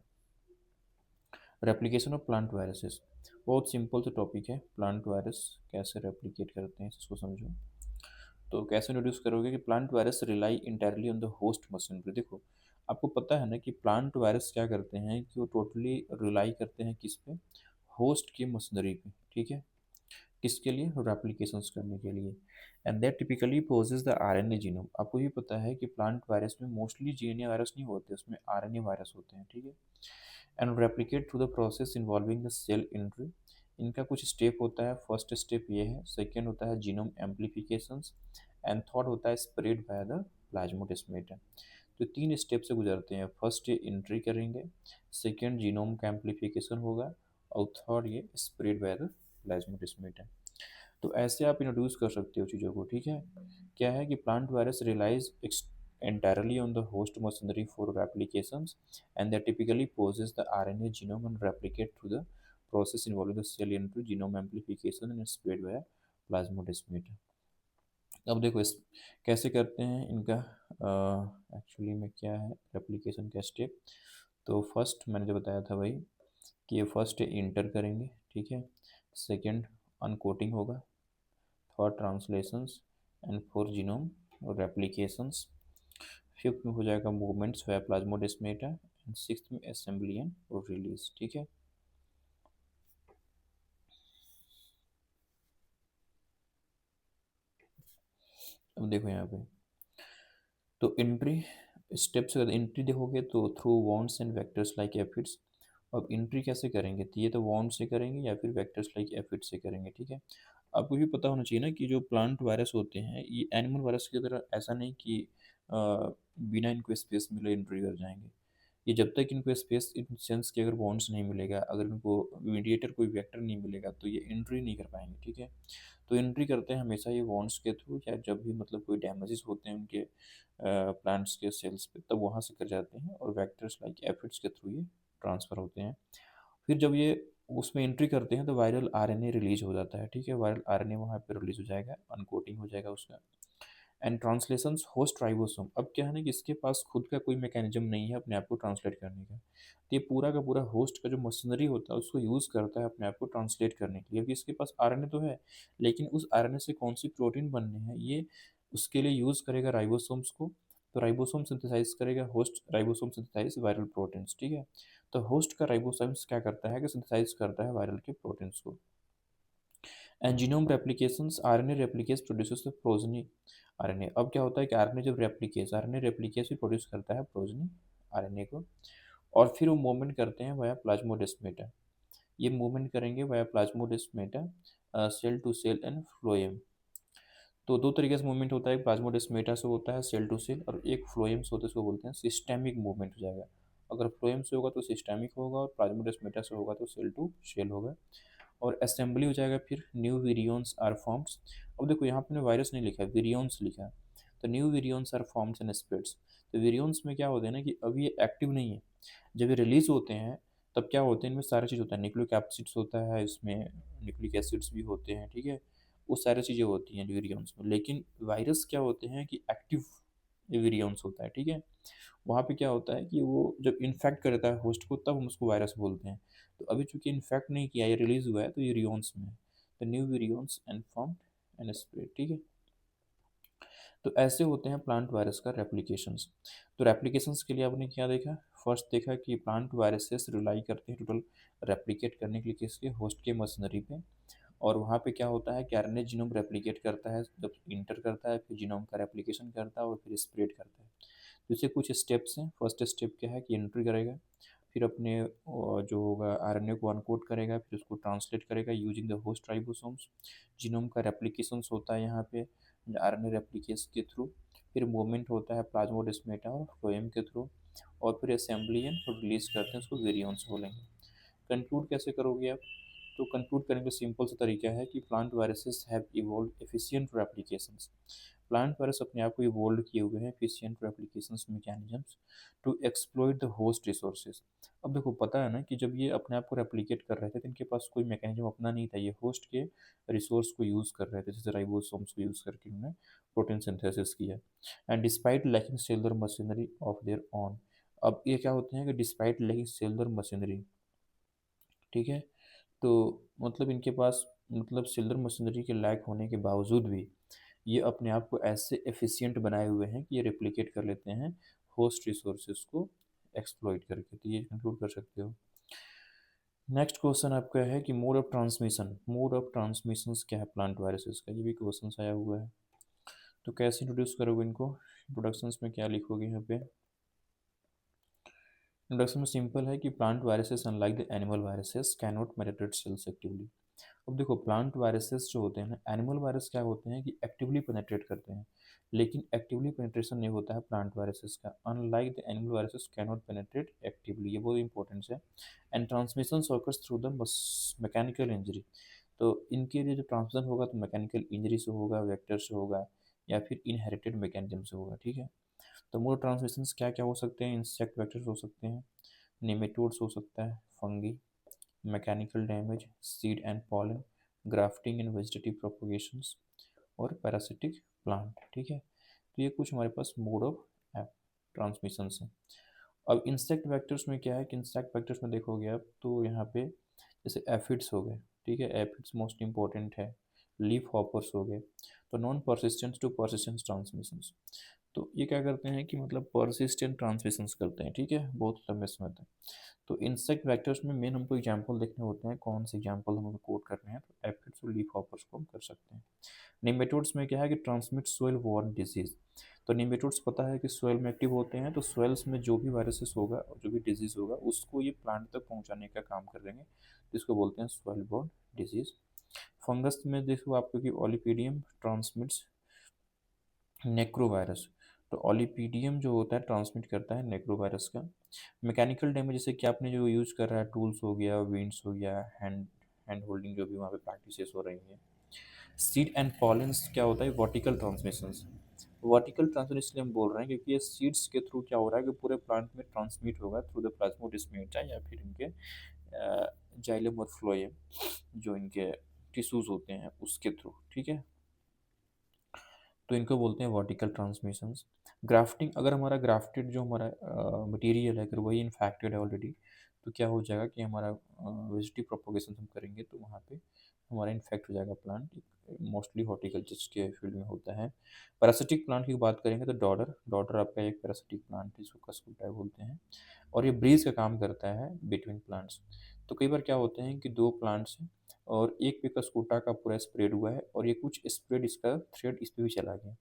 [SPEAKER 1] रेप्लिकेशन ऑफ प्लांट वायरसेस। बहुत सिंपल सा टॉपिक है, प्लांट वायरस कैसे रेप्लिकेट करते हैं इसको समझो। तो कैसे इंट्रोड्यूस करोगे कि plant virus rely entirely on the host machinery. देखो, आपको पता है ना कि प्लांट वायरस क्या करते हैं कि वो टोटली रिलाई करते हैं किस पे, होस्ट की मशीनरी पे। ठीक है, किसके लिए, रेप्लिकेशंस करने के लिए। And that typically poses the RNA genome. आपको भी पता है कि प्लांट वायरस में मोस्टली जीएनए वायरस नहीं होते, उसमें आरएनए वायरस होते हैं। ठीक है, and replicate through the process involving the cell entry. इनका कुछ स्टेप होता है, फर्स्ट स्टेप ये है, सेकेंड होता है जीनोम एम्पलीफिकेशंस, एंड थर्ड होता है स्प्रेड बाय द प्लाज्मोडेस्माटा। तो तीन स्टेप से गुजरते हैं, फर्स्ट ये एंट्री करेंगे, सेकेंड जीनोम का एम्पलीफिकेशन होगा, और थर्ड ये स्प्रेड बाय द प्लाज्मोडेस्माटा। तो ऐसे आप इंट्रोड्यूस कर सकते हो चीज़ों को। ठीक है, क्या है कि plant virus relies entirely on the host machinery for replications, and that typically possess the RNA genome and replicate through the process involving the cell into genome amplification and spread via plasmodesmata। अब देखो इस कैसे करते हैं इनका एक्चुअली में क्या है रेप्लिकेशन का स्टेप। तो फर्स्ट मैंने जो बताया था भाई कि ये फर्स्ट इंटर करेंगे। ठीक है, सेकंड अनकोटिंग होगा, third translations, and four genome replications, fifth में हो जाएगा मूवमेंट्स वह प्लाज्मोडेस्माटा, एंड सिक्स्थ में असेंबली एंड रिलीज। ठीक है, अब देखो यहाँ पे तो एंट्री स्टेप्स, अगर एंट्री देखोगे तो through wands and vectors like aphids. अब एंट्री कैसे करेंगे, तो ये तो वॉन्ड से करेंगे या फिर वेक्टर्स लाइक एफिड से करेंगे। ठीक है, आपको भी पता होना चाहिए ना कि जो प्लांट वायरस होते हैं ये एनिमल वायरस की तरह ऐसा नहीं कि बिना इनको स्पेस मिले एंट्री कर जाएंगे। ये जब तक इनको स्पेस इन सेंस कि अगर बॉन्ड्स नहीं मिलेगा, अगर इनको मीडिएटर कोई वेक्टर नहीं मिलेगा, तो ये एंट्री नहीं कर पाएंगे। ठीक है, तो एंट्री करते हैं हमेशा ये बॉन्ड्स के थ्रू, या जब भी मतलब कोई डैमेजेस होते हैं उनके प्लांट्स के सेल्स पे, तब वहाँ से कर जाते हैं, और वेक्टर्स लाइक एफिड्स के थ्रू ये ट्रांसफ़र होते हैं। फिर जब ये उसमें एंट्री करते हैं तो वायरल आरएनए रिलीज हो जाता है। ठीक है, वायरल आरएनए वहाँ पे रिलीज हो जाएगा, अनकोटिंग हो जाएगा उसका। And translations host ribosome. अब क्या है ना कि इसके पास खुद का कोई मैकेनिज्म नहीं है अपने आप को ट्रांसलेट करने का, तो ये पूरा का पूरा होस्ट का जो मशीनरी होता है उसको यूज़ करता है अपने आप को ट्रांसलेट करने के लिए। अभी इसके पास आरएनए तो है, लेकिन उस आरएनए से कौन सी प्रोटीन बनने हैं ये उसके लिए यूज़ करेगा राइबोसोम्स को। तो राइबोसोम सिंथेसाइज करेगा, host ribosome synthesize viral proteins. ठीक है, तो होस्ट का राइबोसोम्स क्या करता है कि सिंथेसाइज करता है वायरल के प्रोटीन्स को। And genome replications, RNA replicase produces the progeny RNA. अब क्या होता है कि आरएनए रेप्लिकेस भी प्रोड्यूस करता है प्रोजनी आरएनए को, और फिर वो मूवमेंट करते हैं वाया प्लाज्मोडेस्माटा। ये मूवमेंट करेंगे via plasmodesmata cell to cell and phloem. तो दो तरीके से मूवमेंट होता है, प्लाज्मोडेस्माटा से होता है सेल टू सेल, और एक फ्लोएम से होता है, इसको बोलते हैं सिस्टेमिक मूवमेंट हो जाएगा। अगर फ्लोएम से होगा तो सिस्टेमिक होगा, और प्लाज्मोडेस्माटा से होगा तो सेल टू सेल होगा। और असेंबली हो जाएगा, फिर न्यू विरियंस आर फॉर्म्स। अब देखो यहाँ पे वायरस नहीं लिखा है, विरियंस लिखा है। तो new virions are forms and spreads. तो विरियंस में क्या होता है ना कि अभी ये एक्टिव नहीं है, जब ये रिलीज होते हैं तब क्या होते हैं, इनमें सारी चीज़ होता है, न्यूक्लिक एसिड्स होता है इसमें, न्यूक्लिक एसिड्स भी होते हैं। ठीक है, वो सारी चीज़ें होती हैं विरियंस में। लेकिन वायरस क्या होते हैं कि एक्टिव विरियंस होता है। ठीक है, वहाँ पे क्या होता है कि वो जब इन्फेक्ट करता है होस्ट को तब हम उसको वायरस बोलते हैं। तो अभी चूंकि इन्फेक्ट नहीं किया, ये रिलीज हुआ है, तो ये रियोन्स में है। तो new virions and form and spread. ठीक है, तो ऐसे होते हैं प्लांट वायरस का रेप्लिकेशंस। तो रेप्लिकेशंस के लिए आपने क्या देखा, फर्स्ट देखा कि प्लांट वायरसेस रिलाई करते हैं टोटल रेप्लिकेट करने के लिए किसके, होस्ट के मशीनरी पे। और वहाँ पे क्या होता है कि आरएनए जीनोम रेप्लिकेट करता है, जब इंटर करता है फिर जीनोम का रेप्लिकेशन करता है और फिर स्प्रेड करता है। तो इससे कुछ स्टेप्स हैं, फर्स्ट स्टेप क्या है कि एंट्री करेगा, फिर अपने जो होगा आरएनए को अनकोड करेगा, फिर उसको ट्रांसलेट करेगा using the host ribosomes. Genome का रेप्लिकेशंस होता है यहाँ पे आरएनए रेप्लिकेस के थ्रू, फिर मूवमेंट होता है प्लाज्मोडेस्माटा और फ्लोएम के थ्रू, और फिर असेंबली एंड रिलीज करते हैं, उसको वेरियंस बोलेंगे। कंक्लूड कैसे करोगे आप, तो कंक्लूड करने का सिंपल सा तरीका है कि plant viruses have evolve efficient replications. Plant virus अपने आप को इवोल्व किए हुए हैं efficient replications mechanisms to exploit the host resources. अब देखो पता है ना कि जब ये अपने आप को रेप्लिकेट कर रहे थे तो इनके पास कोई मैकेनिज्म अपना नहीं था, ये होस्ट के रिसोर्स को यूज़ कर रहे थे, जैसे राइबोसोम्स को यूज़ करके उन्होंने प्रोटीन सिंथेसिस किया। And despite lacking cellular machinery of their own. अब ये क्या होते हैं कि डिस्पाइट लैकिंग सेलुलर मशीनरी, ठीक है, तो मतलब इनके पास मतलब सेलुलर मशीनरी के लैक होने के बावजूद भी ये अपने आप को ऐसे एफिशिएंट बनाए हुए हैं कि ये रेप्लिकेट कर लेते हैं होस्ट रिसोर्सेज को एक्सप्लॉइट करके, तो ये कंक्लूड कर सकते हो। नेक्स्ट क्वेश्चन आपका है कि मोड ऑफ ट्रांसमिशन क्या है प्लांट वायरसेस का, ये भी क्वेश्चन आया हुआ है। तो कैसे इंट्रोड्यूस करोगे इनको, इंट्रोडक्शंस में क्या लिखोगे यहाँ पे। इंट्रोडक्शन में सिंपल है कि plant viruses unlike the animal viruses can not penetrate cells actively. अब देखो प्लांट वायरसेस जो होते हैं ना, एनिमल वायरस क्या होते हैं कि एक्टिवली पेनिट्रेट करते हैं, लेकिन एक्टिवली पेनिट्रेशन नहीं होता है प्लांट वायरसेस का। Unlike the animal viruses can not penetrate actively, ये बहुत इंपॉर्टेंट है। And transmission occurs through the mechanical injury. तो इनके लिए जो ट्रांसमिशन होगा तो मैकेनिकल इंजरी से होगा, वेक्टर से होगा, या फिर इनहेरिटेड मैकेनिज्म से होगा, ठीक है। तो मोड ट्रांसमिशन क्या क्या हो सकते हैं, इंसेक्ट वेक्टर्स हो सकते हैं, नेमेटोड्स हो सकता है, fungi, mechanical damage, seed and pollen, grafting and vegetative propagations, और पैरासिटिक प्लांट, ठीक है। तो ये कुछ हमारे पास मोड ऑफ ट्रांसमिशन है। अब इंसेक्ट वेक्टर्स में क्या है कि इंसेक्ट वेक्टर्स में देखोगे आप तो यहाँ पे जैसे एफिड्स हो गए, ठीक है, एफिड्स मोस्ट इंपॉर्टेंट है, लीफ हॉपर्स हो गए। तो non persistent to persistent transmissions, तो ये क्या करते हैं कि मतलब परसिस्टेंट ट्रांसमिशंस करते हैं, ठीक है, बहुत लंबे समय तक। तो इंसेक्ट वेक्टर्स में मेन हमको एग्जाम्पल देखने होते हैं, कौन से एग्जाम्पल हमें कोट करने हैं, तो एफिड्स और लीफ हॉपर्स को हम कर सकते हैं। निमेटोड्स में क्या है कि ट्रांसमिट सोइल वॉर्न डिजीज। तो निमेटोड्स पता है कि सोइल में एक्टिव होते हैं, तो सोइल्स में जो भी वायरसेस होगा, जो भी डिजीज होगा, उसको ये प्लांट तक पहुंचाने का काम कर देंगे, जिसको बोलते हैं सोइल बॉर्न डिजीज। फंगस में देखो आपको कि ओलिपीडियम ट्रांसमिट्स नेक्रोवायरस। तो ओलिपीडियम जो होता है ट्रांसमिट करता है नेक्रोवायरस का। मैकेनिकल डैमेज जैसे कि आपने जो यूज़ कर रहा है, टूल्स हो गया, विंड्स हो गया, हैंड हैंड होल्डिंग जो भी वहाँ पे प्रैक्टिसेस हो रही हैं। सीड एंड पॉलेंस क्या होता है, वर्टिकल ट्रांसमिशन। वर्टिकल ट्रांसमिशन इसलिए हम बोल रहे हैं क्योंकि ये सीड्स के थ्रू क्या हो रहा है कि पूरे प्लांट में ट्रांसमिट होगा थ्रू द प्लाज्मोडेस्माटा या फिर इनके जाइलम और फ्लोएम, जो इनके टिश्यूज होते हैं उसके थ्रू, ठीक है। तो इनको बोलते हैं वर्टिकल ट्रांसमिशंस। ग्राफ्टिंग, अगर हमारा ग्राफ्टेड जो हमारा मटेरियल है अगर वही इन्फेक्टेड है ऑलरेडी, तो क्या हो जाएगा कि हमारा वेजिटेटिव प्रोपोगेशन हम करेंगे तो वहाँ पे हमारा इन्फेक्ट हो जाएगा प्लांट। मोस्टली हॉर्टिकल्चर के फील्ड में होता है। पैरासिटिक प्लांट की बात करेंगे तो डॉडर डॉडर आपका एक पैरासिटिक प्लांट है, जिसको कस्कुटाई बोलते हैं, और ये ब्रीज का काम करता है बिटवीन प्लांट्स। तो कई बार क्या होते हैं कि दो प्लांट्स हैं और एक पे कस्कुटा का पूरा स्प्रेड हुआ है और ये कुछ स्प्रेड इसका थ्रेड इस पे भी चला गया।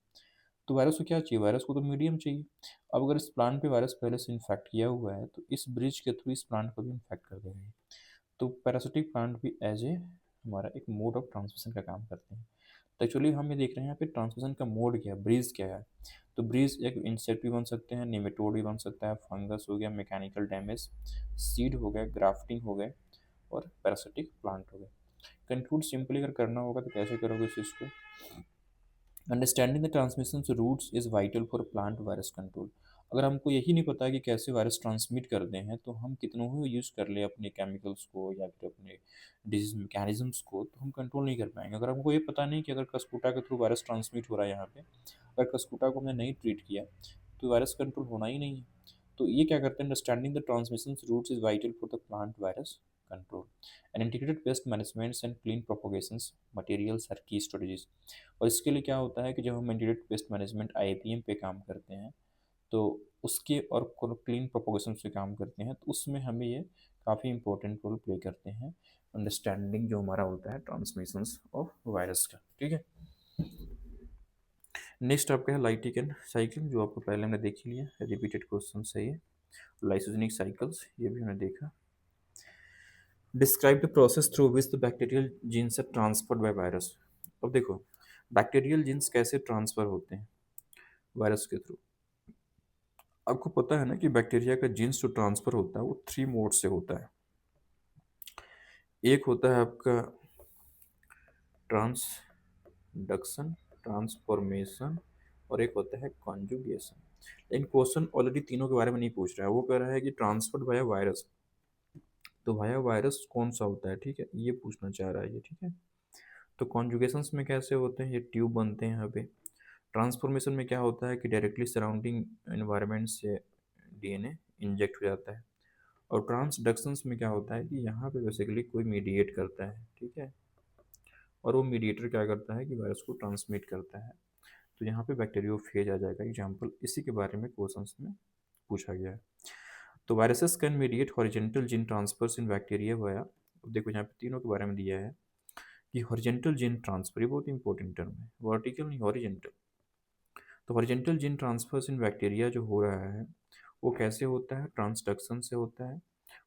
[SPEAKER 1] तो वायरस को क्या चाहिए, वायरस को तो मीडियम चाहिए। अब अगर इस प्लांट पे वायरस पहले से इन्फेक्ट किया हुआ है तो इस ब्रिज के थ्रू इस प्लांट को भी इन्फेक्ट कर देगा ये। तो पैरासिटिक प्लांट भी एज ए हमारा एक मोड ऑफ ट्रांसमिशन का काम करते हैं। तो एक्चुअली हम ये देख रहे हैं यहाँ पे ट्रांसमिशन का मोड क्या है, ब्रीज क्या है। तो ब्रीज एक इंसेक्ट भी बन सकते हैं, नेमेटोड भी बन सकता है, फंगस हो गया, मैकेनिकल डैमेज, सीड हो गया, ग्राफ्टिंग हो गए, और पैरासिटिक प्लांट हो गए। कंक्लूड सिंपली अगर करना होगा तो कैसे करोगे इस चीज़ को। Understanding the transmission routes is vital for plant virus control. अगर हमको यही नहीं पता कि कैसे वायरस ट्रांसमिट करते हैं तो हम कितनों ही यूज़ कर ले अपने केमिकल्स को या फिर अपने डिजीज मैकेनिज्म्स को, तो हम कंट्रोल नहीं कर पाएंगे। अगर हमको ये पता नहीं कि अगर कस्कुटा के थ्रू वायरस ट्रांसमिट हो रहा है यहाँ पे, अगर कस्कुटा को हमने नहीं ट्रीट किया तो वायरस कंट्रोल होना ही नहीं है। तो ये क्या करते हैं, understanding the transmission routes is vital for the plant virus control and integrated pest managements and clean propagations materials are key strategies. और इसके लिए क्या होता है कि जब हम इंटीग्रेटेड पेस्ट मैनेजमेंट आईपीएम पे काम करते हैं तो उसके और क्लीन प्रोपोगेशन पे काम करते हैं, तो उसमें हमें ये काफ़ी इंपॉर्टेंट रोल प्ले करते हैं अंडरस्टैंडिंग जो हमारा होता है ट्रांसमिशंस ऑफ वायरस का, ठीक है। नेक्स्ट आपका है लाइटिक एंड साइकिल, जो आपको पहले हमने देख ही लिया, रिपीटेड क्वेश्चन है ये। लाइसोजेनिक साइकिल्स ये भी हमने देखा। Describe the process through which the bacterial genes are transferred by virus. अब देखो बैक्टीरियल जीन्स कैसे ट्रांसफर होते हैं वायरस के थ्रू। आपको पता है ना कि बैक्टीरिया का जीन्स जो ट्रांसफर होता है वो 3 मोड से होता है। एक होता है आपका ट्रांसडक्शन, ट्रांसफॉर्मेशन और एक होता है कॉन्जुगेशन। लेकिन क्वेश्चन ऑलरेडी तीनों के बारे में नहीं पूछ रहा है, वो कह रहा है कि ट्रांसपोर्ट वाया वायरस, तो वाया वायरस कौन सा होता है, ठीक है, ये पूछना चाह रहा है ये, ठीक है। तो कॉन्जुगेशंस में कैसे होते हैं, ये ट्यूब बनते हैं यहाँ पे। ट्रांसफॉर्मेशन में क्या होता है कि डायरेक्टली सराउंडिंग एनवायरनमेंट से डीएनए इंजेक्ट हो जाता है। और ट्रांसडक्शंस में क्या होता है कि यहाँ पे बेसिकली कोई मीडिएट करता है, ठीक है, और वो मीडिएटर क्या करता है कि वायरस को ट्रांसमिट करता है। तो यहाँ पे बैक्टीरियोफेज आ जाएगा एग्जाम्पल, इसी के बारे में क्वेश्चंस में पूछा गया है। तो viruses can mediate horizontal gene transfers in bacteria via, देखो यहाँ पे तीनों के बारे में दिया है कि हॉरिजेंटल जीन ट्रांसफर, ये बहुत इंपॉर्टेंट टर्म है, वर्टिकल नहीं हॉरिजेंटल। तो horizontal gene transfers in bacteria जो हो रहा है वो कैसे होता है, ट्रांसडक्शन से होता है,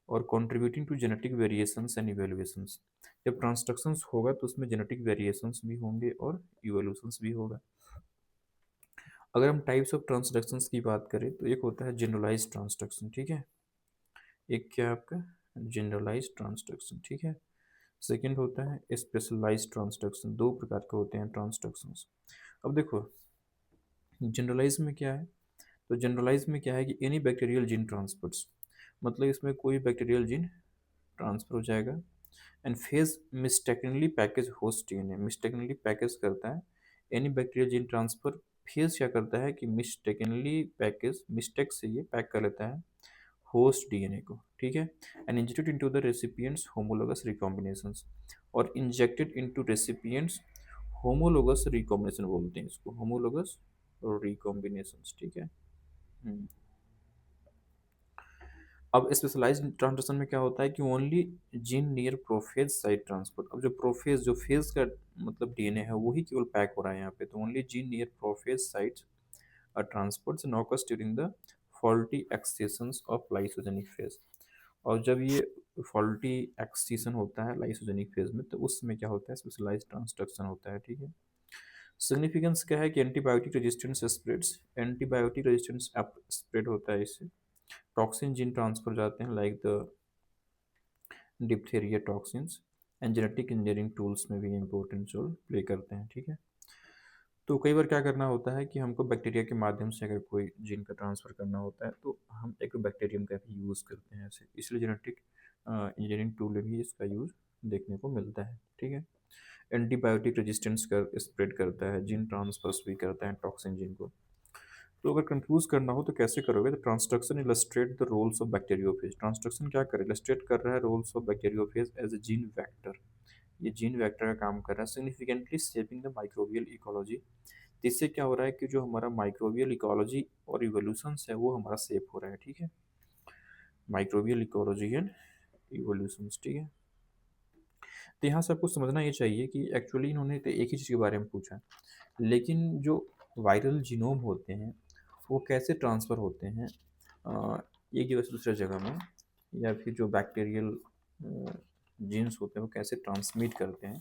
[SPEAKER 1] और contributing to genetic variations and evolutions. जब ट्रांसडक्शंस होगा तो उसमें जेनेटिक वेरिएशंस भी होंगे और इवोल्यूशंस भी होगा। अगर हम टाइप्स ऑफ ट्रांसडक्शंस की बात करें तो एक होता है जनरलाइज ट्रांसडक्शन, ठीक है, एक क्या आपका जनरलाइज ट्रांसडक्शन, ठीक है। सेकंड होता है स्पेशलाइज ट्रांसडक्शन, दो प्रकार के होते हैं ट्रांसडक्शंस। अब देखो जनरलाइज में क्या है, तो जनरलाइज में क्या है कि एनी बैक्टीरियल जीन ट्रांसफर्स, मतलब इसमें कोई बैक्टीरियल जीन ट्रांसफर हो जाएगा। And phase mistakenly package host DNA, mistakenly package करता है any bacterial gene transfer. Phase क्या करता है कि मिस्टेकनली पैकेज, मिस्टेक से ये पैक कर लेता है होस्ट डीएनए को, ठीक है, and injected into the recipients homologous recombinations, और injected into recipients homologous recombination बोलते हैं इसको, होमोलोगस और रिकॉम्बिनेशंस, ठीक है। हम्म। अब स्पेशलाइज्ड ट्रांसलेशन में क्या होता है कि only gene near prophage site transport, अब जो प्रोफेज जो फेज का मतलब डीएनए है वही केवल पैक हो रहा है यहाँ पे, तो only gene near prophage site transports and occurs during the faulty extensions of lysogenic phage. और जब ये फॉल्टी एक्सटेशन होता है लाइसोजेनिक फेज में तो उस समय क्या होता है, स्पेशलाइज्ड ट्रांसडक्शन होता है, ठीक है। सिग्निफिकेंस क्या है कि antibiotic resistance spreads, antibiotic resistance spread होता है इससे। टॉक्सिन जीन ट्रांसफर जाते हैं like the diphtheria toxins, and genetic engineering tools में भी इंपॉर्टेंट रोल प्ले करते हैं, ठीक है। तो कई बार क्या करना होता है कि हमको बैक्टीरिया के माध्यम से अगर कोई जीन का ट्रांसफ़र करना होता है तो हम एक बैक्टीरियम का भी यूज़ करते हैं ऐसे, इसलिए जेनेटिक इंजीनियरिंग टूल में भी इसका यूज़ देखने को मिलता है, ठीक है। एंटीबायोटिक रेजिस्टेंस कर स्प्रेड करता है, जीन ट्रांसफर्स भी करता है टॉक्सिन जीन को। तो अगर कंफ्यूज करना हो तो कैसे करोगे, तो transduction illustrate the roles of bacteriophage, transduction क्या कर इलस्ट्रेट कर रहा है roles of bacteriophage as a gene vector, ये जीन वेक्टर का काम कर रहा है, significantly shaping the microbial ecology. इससे क्या हो रहा है कि जो हमारा माइक्रोबियल इकोलॉजी और इवोल्यूशंस है वो हमारा शेप हो रहा है, ठीक है, माइक्रोबियल इकोलॉजी एंड इवोल्यूशंस, ठीक है। तो यहाँ से आपको समझना ये चाहिए कि एक्चुअली इन्होंने तो एक ही चीज़ के बारे में पूछा, लेकिन जो वायरल जीनोम होते हैं वो कैसे ट्रांसफ़र होते हैं एक जगह से दूसरे जगह में, या फिर जो बैक्टीरियल जीन्स होते हैं वो कैसे ट्रांसमिट करते हैं,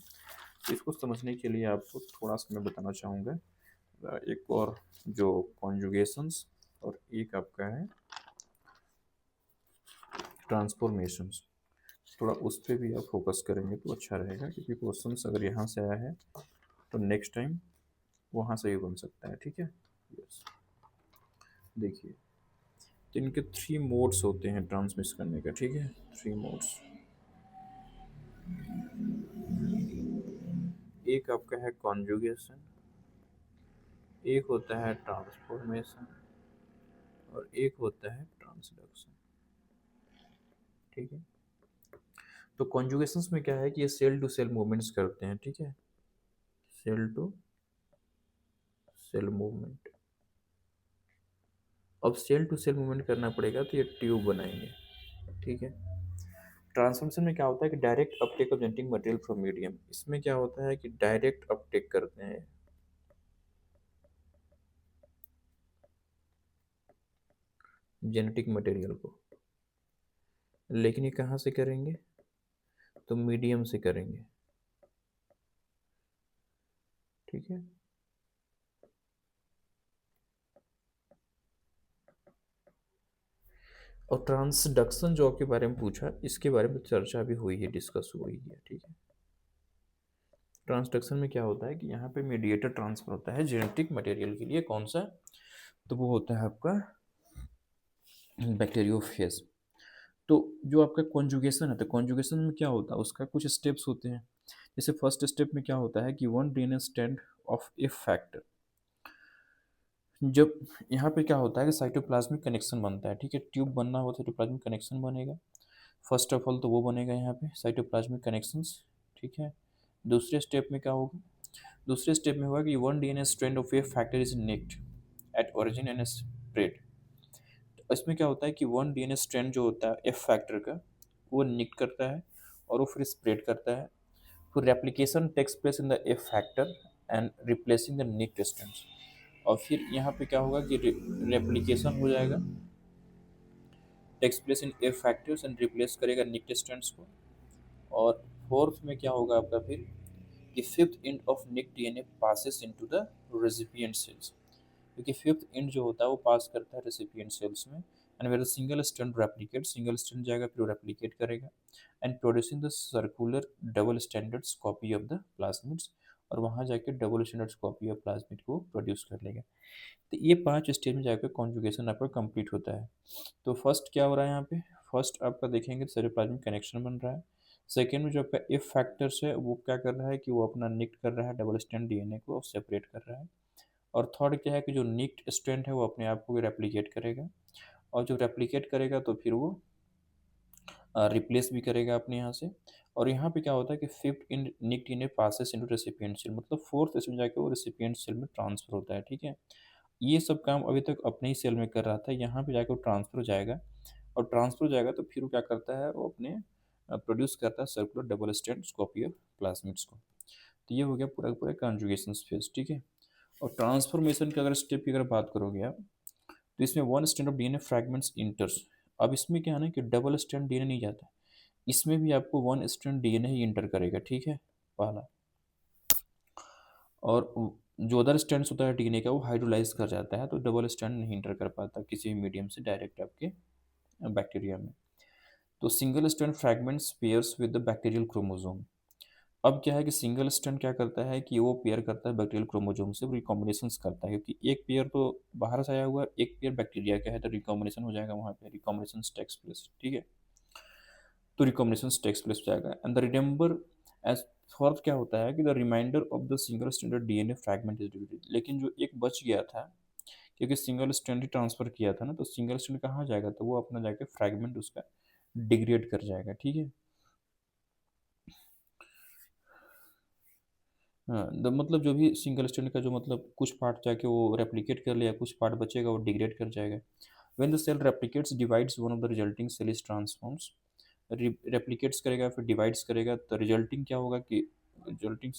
[SPEAKER 1] तो इसको समझने के लिए आपको थोड़ा सा मैं बताना चाहूँगा। एक और जो कॉन्जुगेशंस और एक आपका है ट्रांसफॉर्मेशंस, थोड़ा उस पर भी आप फोकस करेंगे तो अच्छा रहेगा, क्योंकि क्वेश्चंस अगर यहाँ से आया है तो नेक्स्ट टाइम वहाँ से भी बन सकता है, ठीक है। यस, देखिए, तो इनके थ्री मोड्स होते हैं ट्रांसमिट करने का, ठीक है, थ्री मोड्स। एक आपका है कॉन्जुगेशन, एक होता है ट्रांसफॉर्मेशन, और एक होता है ट्रांसडक्शन, ठीक है। तो कॉन्जुगेशंस में क्या है कि ये सेल टू सेल मूवमेंट्स करते हैं, ठीक है, सेल टू सेल मूवमेंट। अब सेल टू सेल मूवमेंट करना पड़ेगा तो ये ट्यूब बनाएंगे, ठीक है। ट्रांसफॉर्मेशन में क्या होता है कि direct Uptake of genetic material from medium, इसमें क्या होता है कि डायरेक्ट अपटेक करते हैं जेनेटिक मटेरियल को, लेकिन ये कहाँ से करेंगे, तो मीडियम से करेंगे, ठीक है। और ट्रांसडक्शन जो आपके बारे में पूछा, इसके बारे में चर्चा भी हुई है, डिस्कस हुई है, ठीक है। ट्रांसडक्शन में क्या होता है कि यहाँ पे मीडिएटर ट्रांसफर होता है जेनेटिक मटेरियल के लिए, कौन सा, तो वो होता है आपका बैक्टीरियोफेज। तो जो आपका कॉन्जुगेशन है, तो कॉन्जुगेशन में क्या होता है, उसका कुछ स्टेप्स होते हैं। जैसे फर्स्ट स्टेप में क्या होता है कि one DNA strand of a factor, जब यहाँ पे क्या होता है कि साइटोप्लाज्मिक कनेक्शन बनता है, ठीक है, ट्यूब बनना हो तो साइटोप्लाज्मिक कनेक्शन बनेगा। फर्स्ट ऑफ ऑल तो वो बनेगा यहाँ पे साइटोप्लाज्मिक कनेक्शंस, ठीक है। दूसरे स्टेप में क्या होगा, दूसरे स्टेप में होगा कि one DNA strand of a factor is nicked at origin and spread. इसमें क्या होता है कि वन डीएनए स्ट्रैंड जो होता है एफ फैक्टर का, वो निक्ट करता है और वो फिर स्प्रेड करता है। फिर replication takes place in the F factor and replacing the nicked strands. और फिर यहाँ पे क्या होगा कि रेप्लिकेशन हो जाएगा, takes place in F factors and replace करेगा निक्ड स्ट्रैंड्स को। और फोर्थ में क्या होगा आपका फिर कि fifth end of nick DNA passes into the recipient cells, क्योंकि फिफ्थ एंड जो होता है वो पास करता है रेसिपिएंट सेल्स में। And where single strand replicate, single strand जाएगा फिर रेप्लिकेट करेगा and producing the circular double standards copy of the plasmids, और वहाँ जाके double standards copy of plasmid को प्रोड्यूस कर लेगा। तो ये 5 स्टेज में जाकर कॉन्जुगेशन आपका कंप्लीट होता है। तो फर्स्ट क्या हो रहा है यहाँ पे, फर्स्ट आपका देखेंगे साइटोप्लाज्मिक कनेक्शन बन रहा है। सेकेंड में जो आपका एफ फैक्टर्स है वो क्या कर रहा है कि वो अपना निक्ट कर रहा है डबल स्ट्रैंड डीएनए को सेपरेट कर रहा है। और थर्ड क्या है कि जो निक्ट स्ट्रैंड है वो अपने आप को रेप्लिकेट करेगा, और जो रेप्लिकेट करेगा तो फिर वो रिप्लेस भी करेगा अपने यहाँ से। और यहाँ पे क्या होता है कि fifth in nicked DNA passes into recipient cell, मतलब फोर्थ इसमें जाके वो रेसिपिएंट सेल में ट्रांसफर होता है, ठीक है। ये सब काम अभी तक अपने ही सेल में कर रहा था, यहाँ पे जाकर ट्रांसफर हो जाएगा। और ट्रांसफर हो जाएगा तो फिर वो क्या करता है, वो अपने प्रोड्यूस करता है circular double stand copy of plasmids को। तो ये हो गया पूरा का पूरा कॉन्जुगेशन फेज, ठीक है। और ट्रांसफॉर्मेशन की अगर स्टेप की अगर बात करोगे आप, तो इसमें one strand of DNA fragments इंटर्स। अब इसमें क्या है ना कि डबल स्ट्रैंड डीएनए नहीं जाता, इसमें भी आपको वन स्ट्रैंड डीएनए ही इंटर करेगा, ठीक है, पहला। और जो अदर स्ट्रैंड्स होता है डीएनए का वो हाइड्रोलाइज कर जाता है, तो डबल स्ट्रैंड नहीं इंटर कर पाता किसी भी मीडियम से डायरेक्ट आपके बैक्टीरिया में। तो single strand fragments pairs with the bacterial chromosome. अब क्या है कि सिंगल स्ट्रैंड क्या करता है कि वो पेयर करता है बैक्टीरियल क्रोमोसोम से, रिकॉम्बिनेशन करता है, क्योंकि एक पेयर तो बाहर से आया हुआ है, एक पेयर बैक्टीरिया का है, तो रिकॉम्बिनेशन हो जाएगा वहाँ पे, रिकॉम्बिनेशन टेक्स प्लेस, ठीक है। तो रिकॉम्बिनेशन टेक्स प्लेस हो जाएगा and the remember as fourth क्या होता है कि the reminder of the single stranded DNA fragment is deleted. लेकिन जो एक बच गया था, क्योंकि सिंगल स्ट्रैंड ही ट्रांसफर किया था ना, तो सिंगल स्ट्रैंड कहाँ जाएगा, तो वो अपना जाके फ्रैगमेंट उसका डिग्रेड कर जाएगा, ठीक है। हाँ, मतलब जो भी सिंगल स्ट्रैंड का जो मतलब कुछ पार्ट जाके वो रेप्लिकेट कर लिया, कुछ पार्ट बचेगा वो डिग्रेड कर जाएगा। When the cell replicates divides one of the resulting cell is transforms, replicates करेगा फिर डिवाइड्स करेगा, तो रिजल्टिंग क्या होगा कि रिजल्टिंग